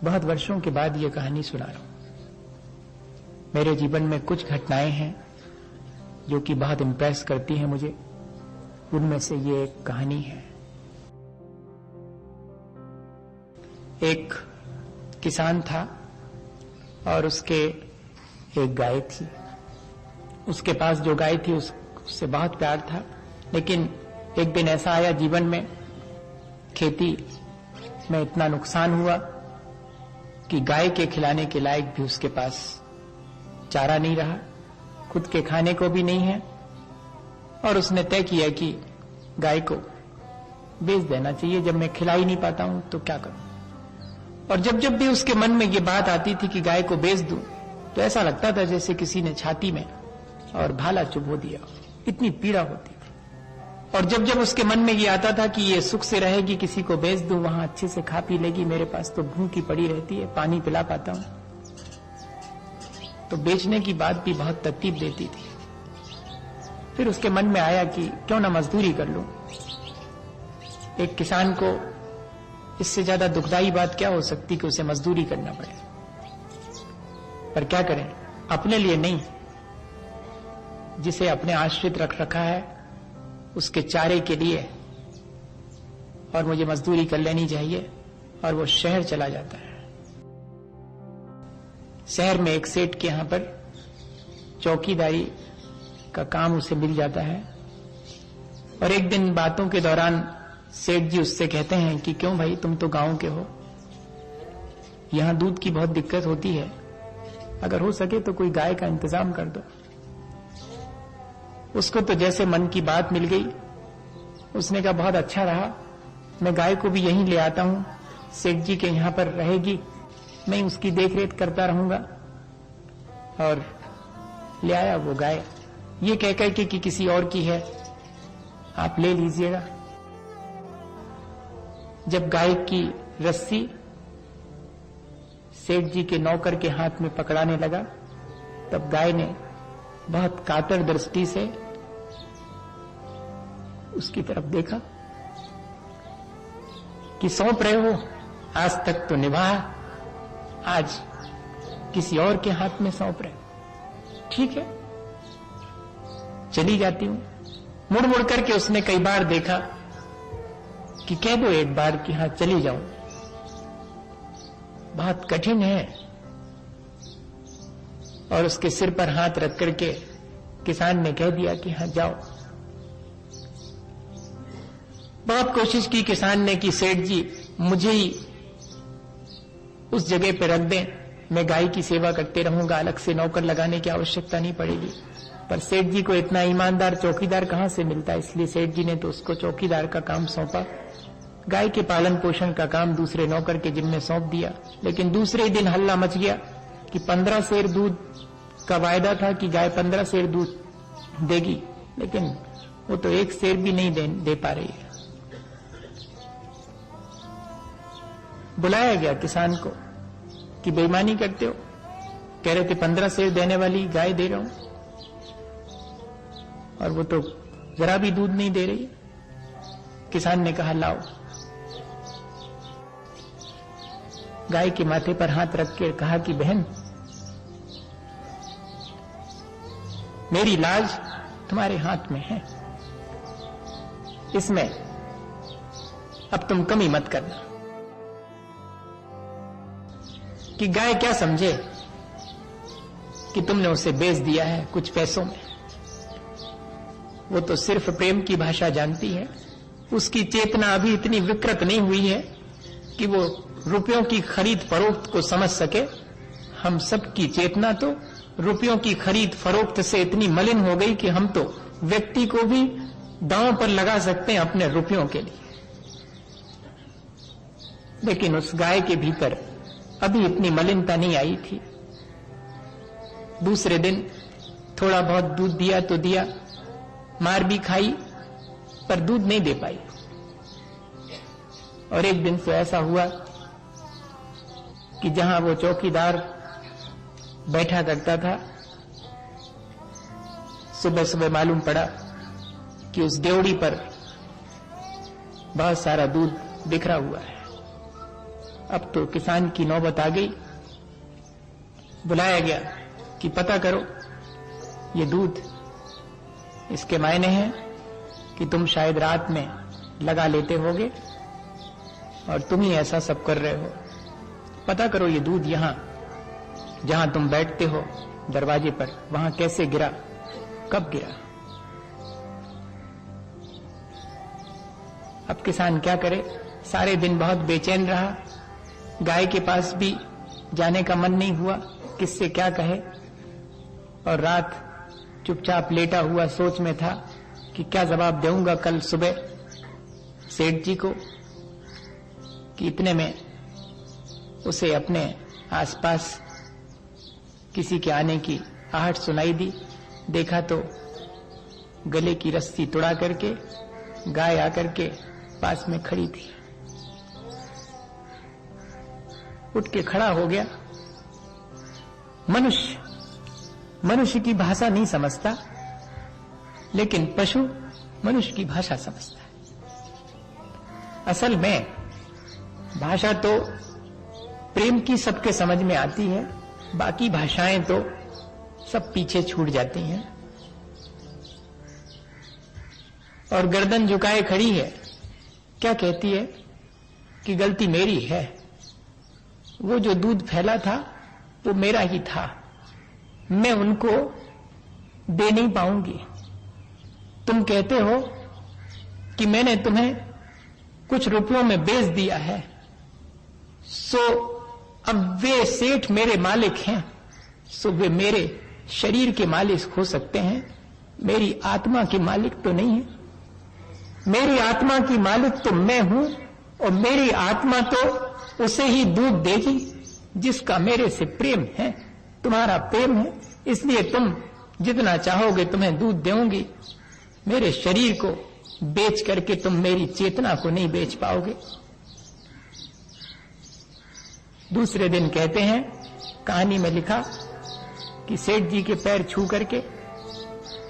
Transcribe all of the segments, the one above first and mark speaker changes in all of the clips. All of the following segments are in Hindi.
Speaker 1: बहुत वर्षों के बाद ये कहानी सुना रहा हूं। मेरे जीवन में कुछ घटनाएं हैं जो कि बहुत इंप्रेस करती हैं मुझे। उनमें से ये एक कहानी है। एक किसान था और उसके एक गाय थी। उसके पास जो गाय थी उससे बहुत प्यार था, लेकिन एक दिन ऐसा आया जीवन में, खेती में इतना नुकसान हुआ कि गाय के खिलाने के लायक भी उसके पास चारा नहीं रहा, खुद के खाने को भी नहीं है। और उसने तय किया कि गाय को बेच देना चाहिए। जब मैं खिला ही नहीं पाता हूं तो क्या करूं। और जब जब भी उसके मन में ये बात आती थी कि गाय को बेच दूं, तो ऐसा लगता था जैसे किसी ने छाती में और भाला चुभो दिया, इतनी पीड़ा होती थी। और जब जब उसके मन में ये आता था कि ये सुख से रहेगी, किसी को बेच दूं, वहां अच्छे से खा पी लेगी, मेरे पास तो भूखी पड़ी रहती है, पानी पिला पाता हूं, तो बेचने की बात भी बहुत तरतीब देती थी। फिर उसके मन में आया कि क्यों ना मजदूरी कर लूं। एक किसान को इससे ज्यादा दुखदाई बात क्या हो सकती कि उसे मजदूरी करना पड़े। पर क्या करें, अपने लिए नहीं, जिसे अपने आश्रित रख रखा है उसके चारे के लिए, और मुझे मजदूरी कर लेनी चाहिए। और वो शहर चला जाता है। शहर में एक सेठ के यहां पर चौकीदारी का काम उसे मिल जाता है। और एक दिन बातों के दौरान सेठ जी उससे कहते हैं कि क्यों भाई, तुम तो गांव के हो, यहां दूध की बहुत दिक्कत होती है, अगर हो सके तो कोई गाय का इंतजाम कर दो। उसको तो जैसे मन की बात मिल गई। उसने कहा बहुत अच्छा रहा, मैं गाय को भी यहीं ले आता हूं, सेठ जी के यहां पर रहेगी, मैं उसकी देखरेख करता रहूंगा। और ले आया वो गाय, ये कहकर के कि किसी और की है, आप ले लीजिएगा। जब गाय की रस्सी सेठ जी के नौकर के हाथ में पकड़ाने लगा, तब गाय ने बहुत कातर दृष्टि से उसकी तरफ देखा कि सौंप रहे हो, आज तक तो निभा, आज किसी और के हाथ में सौंप रहे हो, ठीक है चली जाती हूं। मुड़ मुड़ करके उसने कई बार देखा कि कह दो एक बार कि हां चली जाऊं, बहुत कठिन है। और उसके सिर पर हाथ रख करके किसान ने कह दिया कि हां जाओ। बहुत कोशिश की किसान ने कि सेठ जी मुझे ही उस जगह पर रख दें, मैं गाय की सेवा करते रहूंगा, अलग से नौकर लगाने की आवश्यकता नहीं पड़ेगी। पर सेठ जी को इतना ईमानदार चौकीदार कहां से मिलता, इसलिए सेठ जी ने तो उसको चौकीदार का काम सौंपा, गाय के पालन पोषण का काम दूसरे नौकर के जिम्मे सौंप दिया। लेकिन दूसरे दिन हल्ला मच गया कि 15 सेर दूध का वायदा था कि गाय 15 सेर दूध देगी, लेकिन वो तो 1 सेर भी नहीं दे पा रही है। बुलाया गया किसान को कि बेईमानी करते हो, कह रहे थे 15 सेर देने वाली गाय दे रहा हूं और वो तो जरा भी दूध नहीं दे रही। किसान ने कहा लाओ। गाय के माथे पर हाथ रख के कहा कि बहन, मेरी लाज तुम्हारे हाथ में है, इसमें अब तुम कमी मत करना। कि गाय क्या समझे कि तुमने उसे बेच दिया है कुछ पैसों में। वो तो सिर्फ प्रेम की भाषा जानती है, उसकी चेतना अभी इतनी विकृत नहीं हुई है कि वो रुपयों की खरीद फरोख्त को समझ सके। हम सब की चेतना तो रुपयों की खरीद फरोख्त से इतनी मलिन हो गई कि हम तो व्यक्ति को भी दांव पर लगा सकते हैं अपने रुपयों के लिए। लेकिन उस गाय के भीतर अभी इतनी मलिनता नहीं आई थी। दूसरे दिन थोड़ा बहुत दूध दिया तो दिया, मार भी खाई, पर दूध नहीं दे पाई। और एक दिन से ऐसा हुआ कि जहां वो चौकीदार बैठा करता था, सुबह सुबह मालूम पड़ा कि उस ड्योढ़ी पर बहुत सारा दूध बिखरा हुआ है। अब तो किसान की नौबत आ गई। बुलाया गया कि पता करो ये दूध, इसके मायने हैं कि तुम शायद रात में लगा लेते होगे और तुम ही ऐसा सब कर रहे हो। पता करो ये दूध यहां जहां तुम बैठते हो दरवाजे पर, वहां कैसे गिरा, कब गिरा। अब किसान क्या करे, सारे दिन बहुत बेचैन रहा। गाय के पास भी जाने का मन नहीं हुआ, किससे क्या कहे। और रात चुपचाप लेटा हुआ सोच में था कि क्या जवाब दूंगा कल सुबह सेठ जी को। कि इतने में उसे अपने आसपास किसी के आने की आहट सुनाई दी। देखा तो गले की रस्सी तुड़ा करके गाय आकर के पास में खड़ी थी। उठ के खड़ा हो गया। मनुष्य की भाषा नहीं समझता, लेकिन पशु मनुष्य की भाषा समझता है। असल में भाषा तो प्रेम की सबके समझ में आती है, बाकी भाषाएं तो सब पीछे छूट जाती हैं। और गर्दन झुकाए खड़ी है, क्या कहती है कि गलती मेरी है, वो जो दूध फैला था वो मेरा ही था, मैं उनको दे नहीं पाऊंगी। तुम कहते हो कि मैंने तुम्हें कुछ रुपयों में बेच दिया है, सो अब वे सेठ मेरे मालिक हैं, सो वे मेरे शरीर के मालिक हो सकते हैं, मेरी आत्मा के मालिक तो नहीं है। मेरी आत्मा की मालिक तो मैं हूं, और मेरी आत्मा तो उसे ही दूध देगी जिसका मेरे से प्रेम है। तुम्हारा प्रेम है, इसलिए तुम जितना चाहोगे तुम्हें दूध दूंगी। मेरे शरीर को बेच करके तुम मेरी चेतना को नहीं बेच पाओगे। दूसरे दिन कहते हैं, कहानी में लिखा कि सेठ जी के पैर छू करके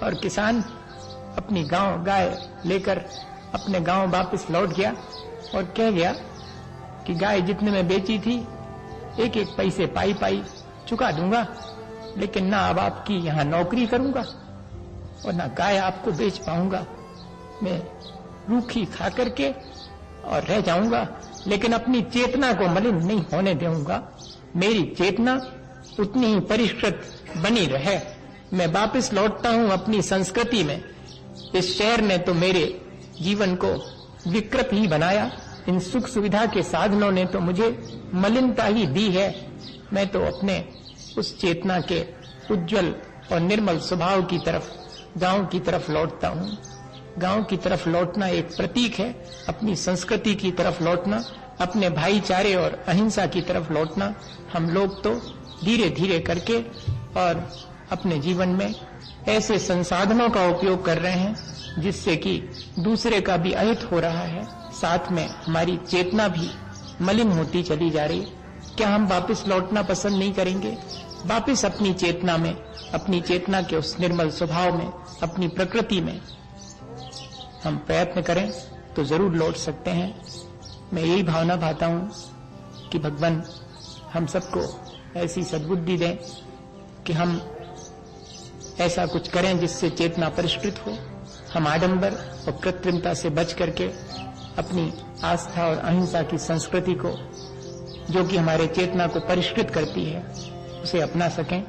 Speaker 1: और किसान अपनी गाय लेकर अपने गांव वापस लौट गया और कह गया कि गाय जितने में बेची थी एक एक पैसे पाई चुका दूंगा, लेकिन ना अब आपकी यहां नौकरी करूंगा और ना गाय आपको बेच पाऊंगा। मैं रूखी खा करके और रह जाऊंगा, लेकिन अपनी चेतना को मलिन नहीं होने दूंगा। मेरी चेतना उतनी ही परिष्कृत बनी रहे। मैं वापस लौटता हूं अपनी संस्कृति में। इस शहर ने तो मेरे जीवन को विकृत ही बनाया, इन सुख सुविधा के साधनों ने तो मुझे मलिनता ही दी है। मैं तो अपने उस चेतना के उज्जवल और निर्मल स्वभाव की तरफ, गांव की तरफ लौटता हूं। गांव की तरफ लौटना एक प्रतीक है, अपनी संस्कृति की तरफ लौटना, अपने भाईचारे और अहिंसा की तरफ लौटना। हम लोग तो धीरे धीरे करके और अपने जीवन में ऐसे संसाधनों का उपयोग कर रहे हैं जिससे कि दूसरे का भी अहित हो रहा है, साथ में हमारी चेतना भी मलिन होती चली जा रही। क्या हम वापस लौटना पसंद नहीं करेंगे? वापस अपनी चेतना में, अपनी चेतना के उस निर्मल स्वभाव में, अपनी प्रकृति में हम प्रयत्न करें तो जरूर लौट सकते हैं। मैं यही भावना भाता हूं कि भगवान हम सबको ऐसी सद्बुद्धि दें कि हम ऐसा कुछ करें जिससे चेतना परिष्कृत हो। हम आडंबर और कृत्रिमता से बच करके अपनी आस्था और अहिंसा की संस्कृति को, जो कि हमारे चेतना को परिष्कृत करती है, उसे अपना सकें।